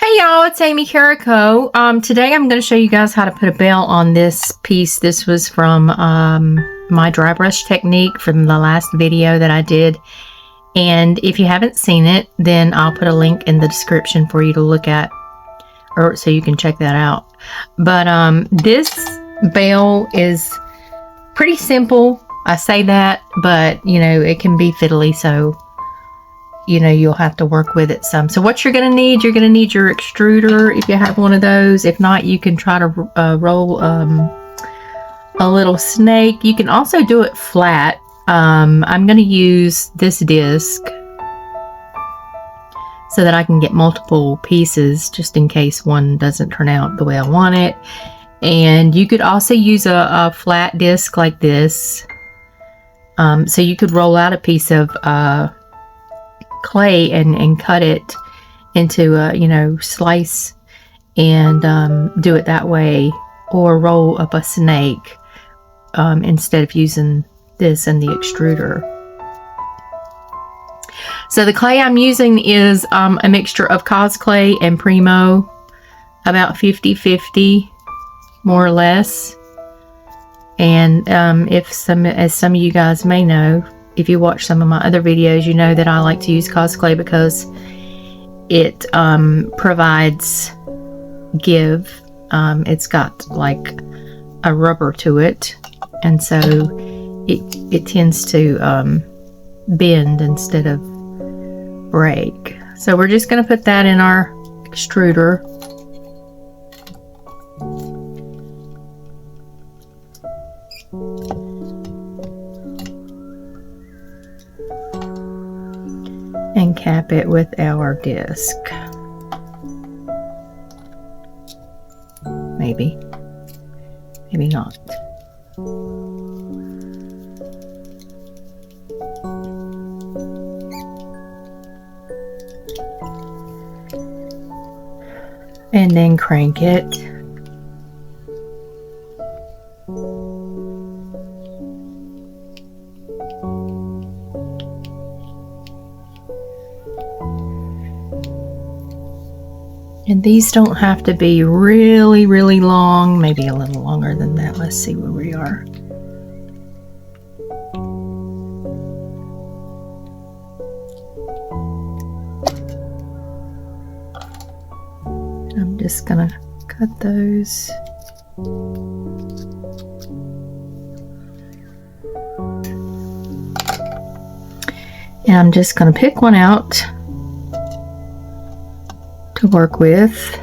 Hey y'all, it's Amy Carico. Today I'm going to show you guys how to put a bell on this piece. This was from my dry brush technique from the last video that I did. And if you haven't seen it, then I'll put a link in the description for you to look at, or so you can check that out. But this bell is pretty simple. I say that, but you know, it can be fiddly, so you know, you'll have to work with it some. So what you're going to need your extruder if you have one of those. If not, you can try to roll a little snake. You can also do it flat. I'm going to use this disc so that I can get multiple pieces just in case one doesn't turn out the way I want it. And you could also use a flat disc like this. So you could roll out a piece of clay and cut it into a, you know, slice and do it that way, or roll up a snake instead of using this and the extruder. So the clay I'm using is a mixture of Cos clay and Primo, about 50-50 more or less. And as some of you guys may know, if you watch some of my other videos, you know that I like to use Cos clay because it provides give. It's got like a rubber to it, and so it tends to bend instead of break. So we're just going to put that in our extruder. And cap it with our disc. Maybe not. And then crank it. And these don't have to be really, really long, maybe a little longer than that. Let's see where we are. I'm just gonna cut those. And I'm just gonna pick one out to work with.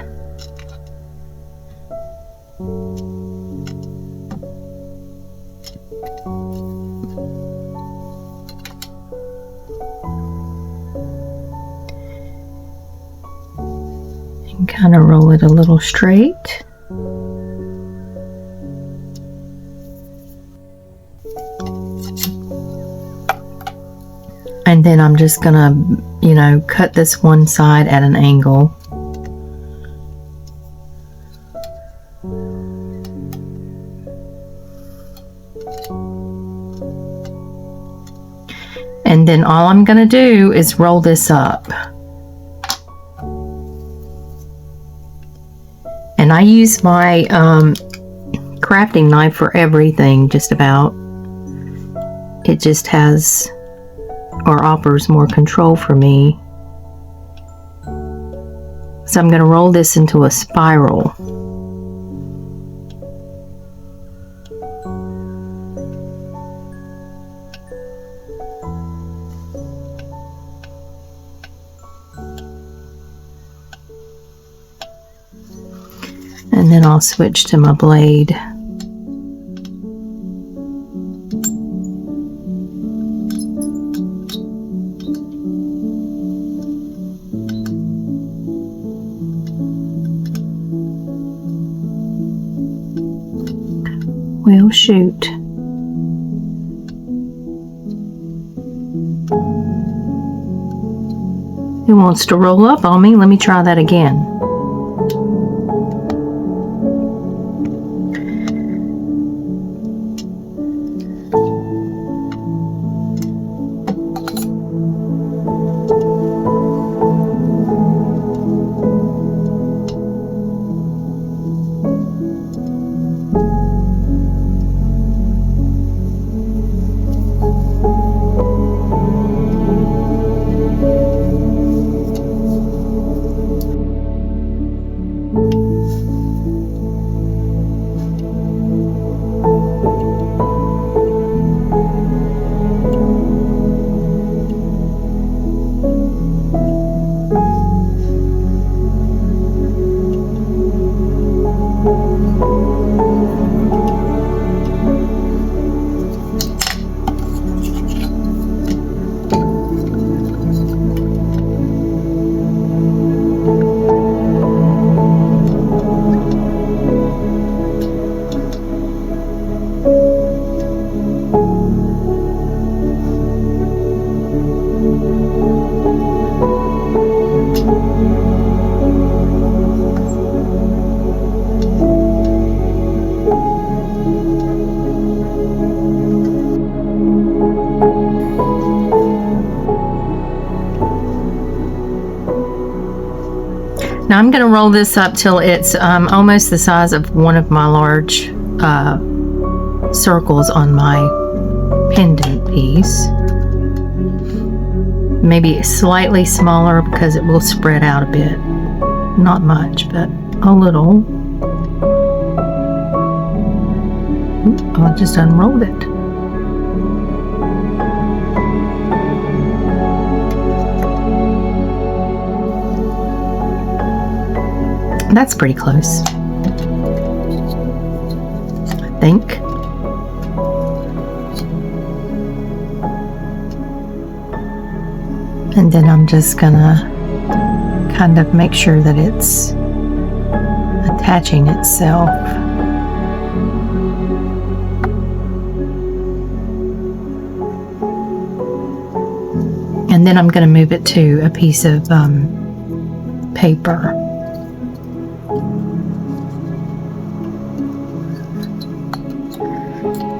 And kind of roll it a little straight. And then I'm just gonna, you know, cut this one side at an angle. And then all I'm going to do is roll this up. And I use my crafting knife for everything, just about. It just has, or offers, more control for me. So I'm going to roll this into a spiral. And then I'll switch to my blade. Well, shoot. It wants to roll up on me. Let me try that again. Now I'm going to roll this up till it's almost the size of one of my large circles on my pendant piece. Maybe slightly smaller because it will spread out a bit. Not much, but a little. Oh, I just unrolled it. That's pretty close, I think. And then I'm just gonna kind of make sure that it's attaching itself. And then I'm gonna move it to a piece of paper.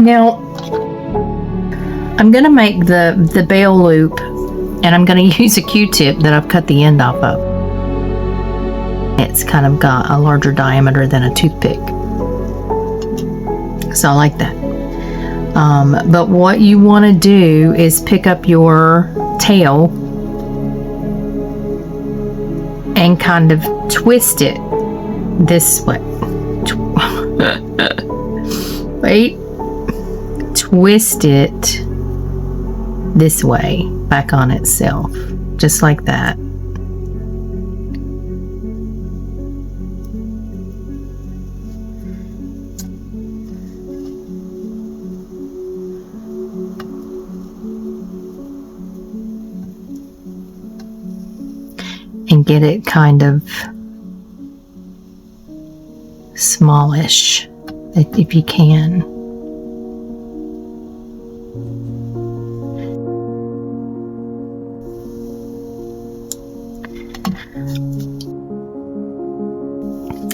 Now, I'm going to make the bail loop, and I'm going to use a Q-tip that I've cut the end off of. It's kind of got a larger diameter than a toothpick. So I like that. But what you want to do is pick up your tail and kind of twist it this way. Wait. Twist it this way, back on itself, just like that. And get it kind of smallish, if you can.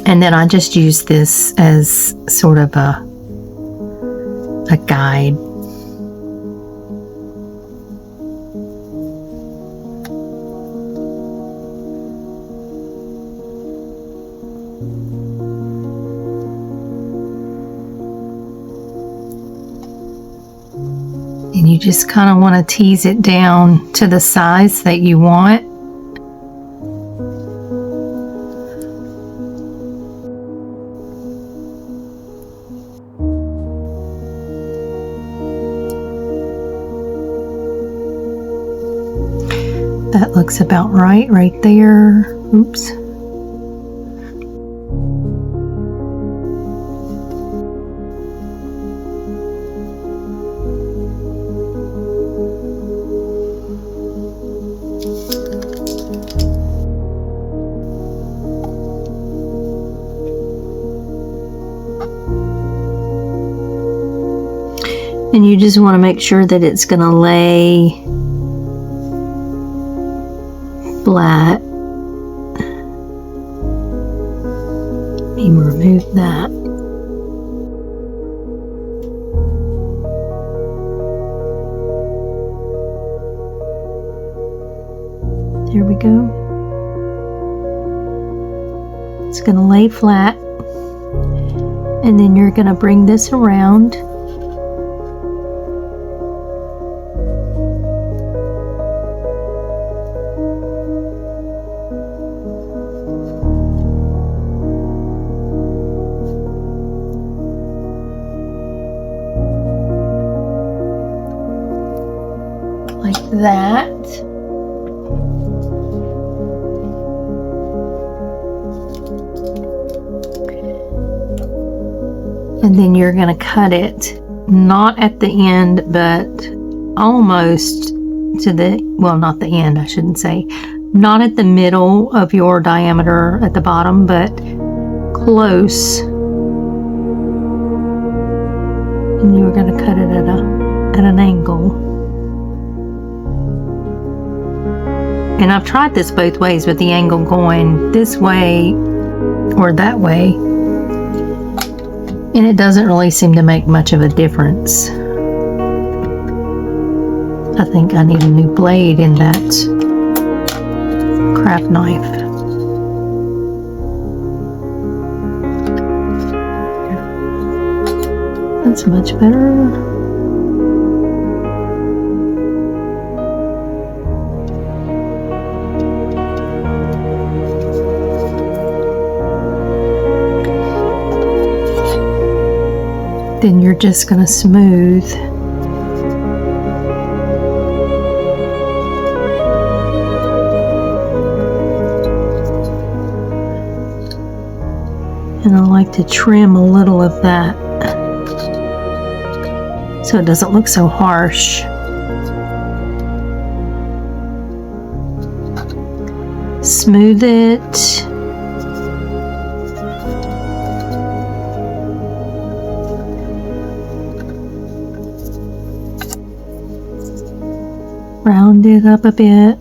And then I just use this as sort of a guide. And you just kind of want to tease it down to the size that you want. That looks about right there. Oops. And you just want to make sure that it's going to lay flat. Let me remove that. There we go. It's going to lay flat. And then you're going to bring this around. Like that. And then you're going to cut it not at the end, but almost to the, well, not the end, I shouldn't say, not at the middle of your diameter at the bottom, but close. And you're going to cut it at an angle. And I've tried this both ways with the angle going this way or that way, and it doesn't really seem to make much of a difference. I think I need a new blade in that craft knife. That's much better. Then you're just going to smooth. And I like to trim a little of that so it doesn't look so harsh. Smooth it. Round it up a bit.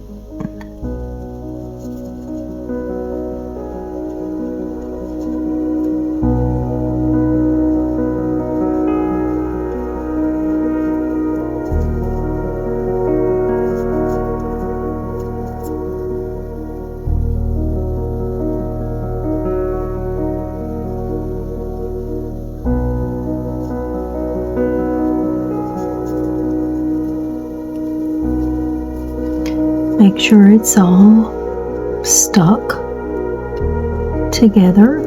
Make sure it's all stuck together.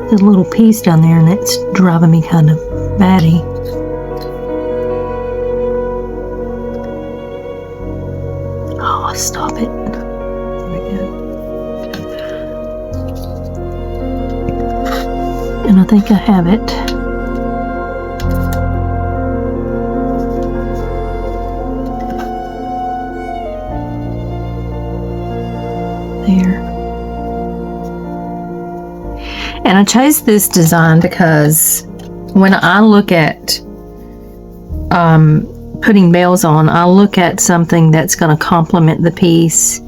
There's a little piece down there and it's driving me kind of batty. Stop it. There we go. And I think I have it. There. And I chose this design because when I look at putting bells on, I'll look at something that's going to complement the piece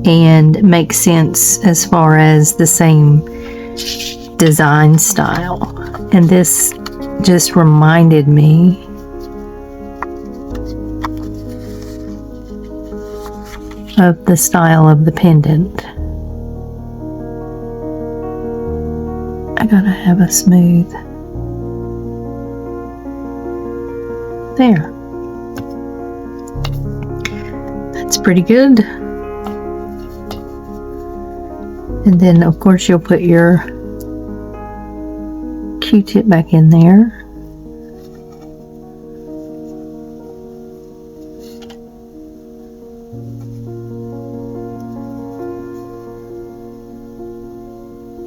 and make sense as far as the same design style. And this just reminded me of the style of the pendant. I gotta have a smooth. There. That's pretty good. And then of course you'll put your Q-tip back in there.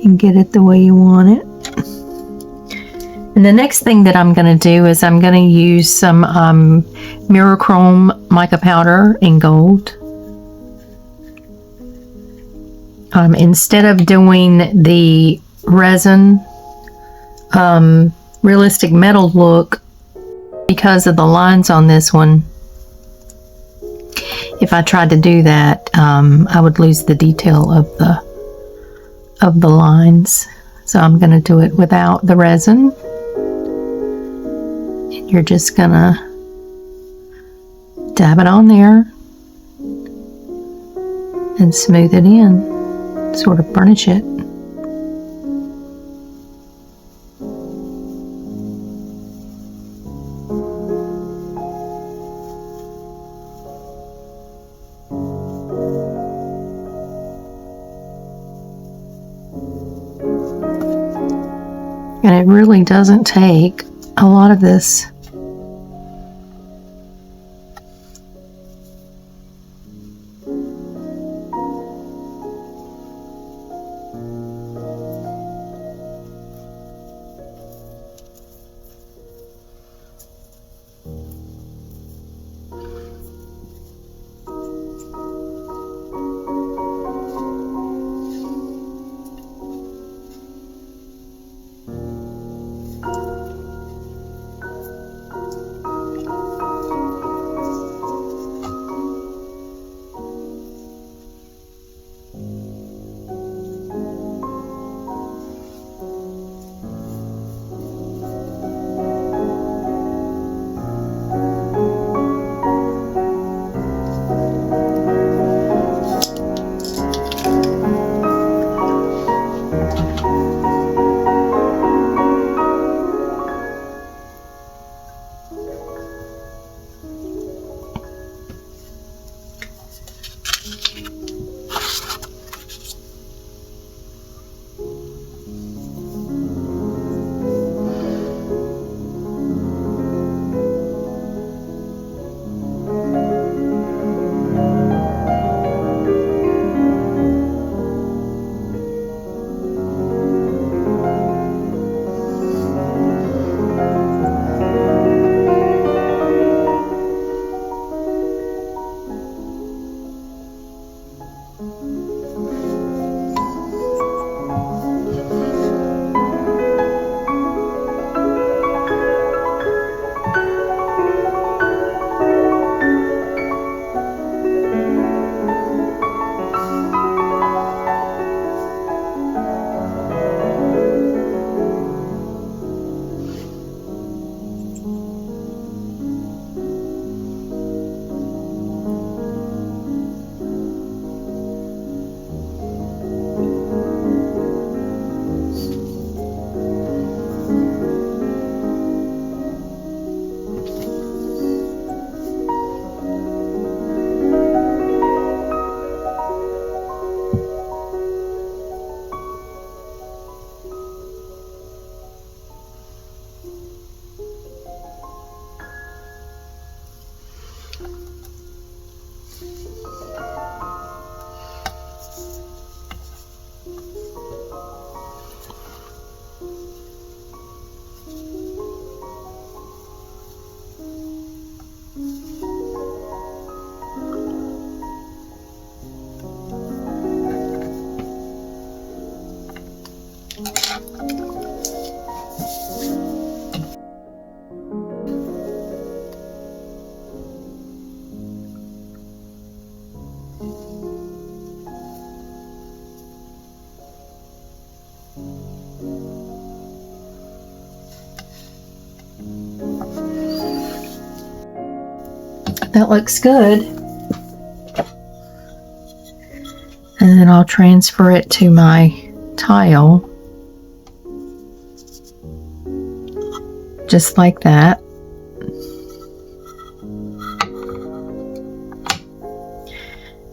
And get it the way you want it. And the next thing that I'm going to do is I'm going to use some mirror chrome mica powder in gold. Instead of doing the resin realistic metal look, because of the lines on this one, if I tried to do that, I would lose the detail of the lines. So I'm going to do it without the resin. And you're just going to dab it on there and smooth it in, sort of burnish it. And it really doesn't take a lot of this. That looks good. And then I'll transfer it to my tile. Just like that.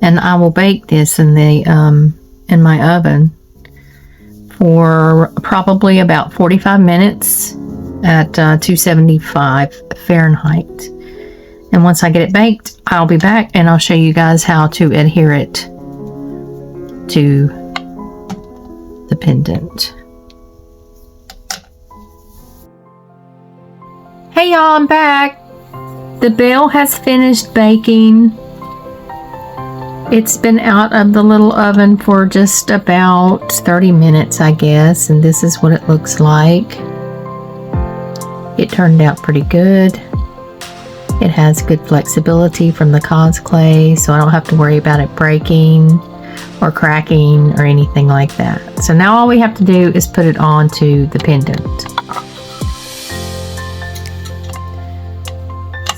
And I will bake this in the in my oven for probably about 45 minutes at 275 Fahrenheit. And once I get it baked, I'll be back and I'll show you guys how to adhere it to the pendant. Hey y'all, I'm back. The bell has finished baking. It's been out of the little oven for just about 30 minutes, I guess, and this is what it looks like. It turned out pretty good. It has good flexibility from the cause clay, so I don't have to worry about it breaking or cracking or anything like that. So now all we have to do is put it onto the pendant.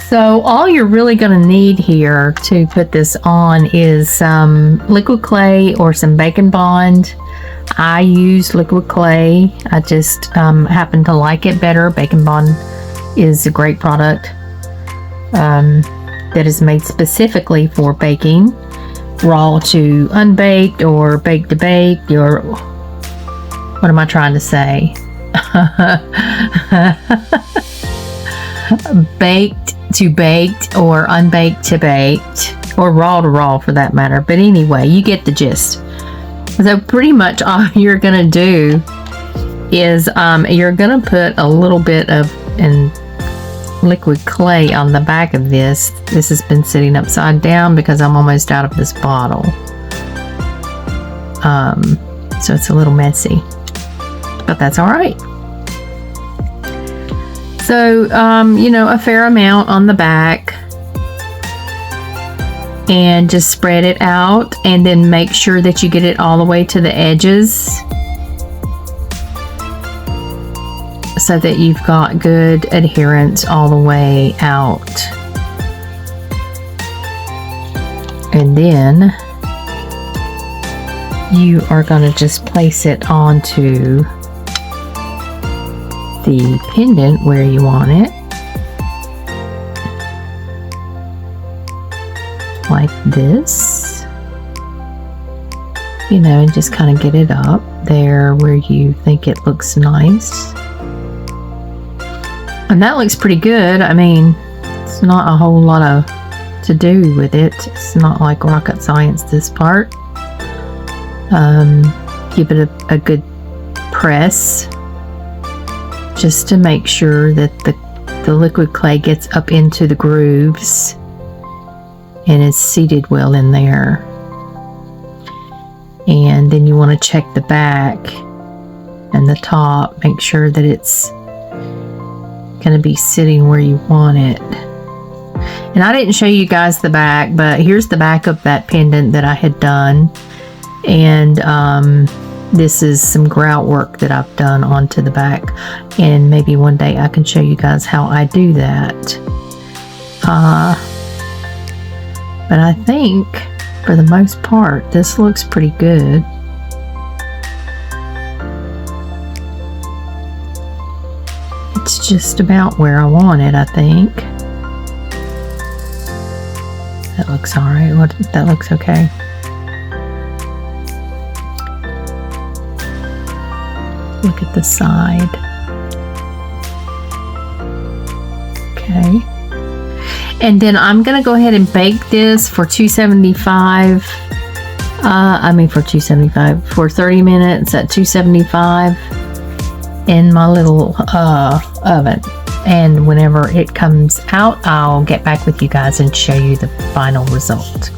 So all you're really going to need here to put this on is some liquid clay or some Bacon Bond. I use liquid clay. I just happen to like it better. Bacon Bond is a great product that is made specifically for baking, raw to unbaked or baked to baked, or what am I trying to say? Baked to baked or unbaked to baked, or raw to raw for that matter. But anyway, you get the gist. So pretty much all you're gonna do is you're gonna put a little bit of liquid clay on the back of this. This has been sitting upside down because I'm almost out of this bottle. So it's a little messy, but that's all right. So, you know, a fair amount on the back, and just spread it out, and then make sure that you get it all the way to the edges so that you've got good adherence all the way out. And then you are going to just place it onto the pendant where you want it, like this. you know, and just kind of get it up there where you think it looks nice. And that looks pretty good. I mean, it's not a whole lot of to do with it. It's not like rocket science, this part. Give it a good press just to make sure that the liquid clay gets up into the grooves and is seated well in there. And then you want to check the back and the top, make sure that it's going to be sitting where you want it. And I didn't show you guys the back, but here's the back of that pendant that I had done. And this is some grout work that I've done onto the back, and maybe one day I can show you guys how I do that. But I think for the most part this looks pretty good. It's just about where I want it, I think. That looks alright. That looks okay. Look at the side. Okay. And then I'm going to go ahead and bake this for 275. For 30 minutes at 275 in my little oven. And whenever it comes out, I'll get back with you guys and show you the final result.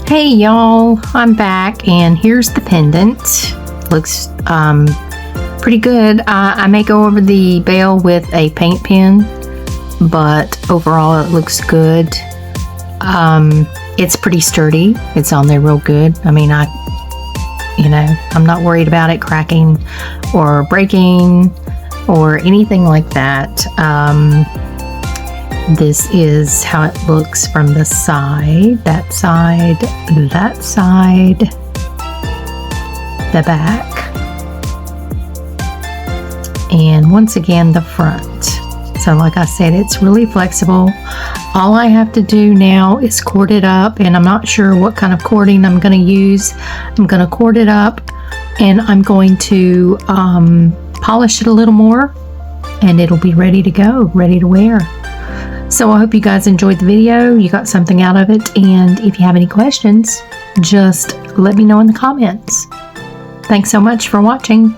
Hey y'all, I'm back, and here's the pendant. Looks pretty good. I may go over the bail with a paint pen, but overall it looks good. It's pretty sturdy. It's on there real good. I mean, I'm not worried about it cracking or breaking or anything like that. This is how it looks from the side, that side, the back, and once again the front. So like I said, it's really flexible. All I have to do now is cord it up, and I'm not sure what kind of cording I'm going to use. I'm going to cord it up, and I'm going to polish it a little more, and it'll be ready to go, ready to wear. So I hope you guys enjoyed the video, you got something out of it, and if you have any questions, just let me know in the comments. Thanks so much for watching.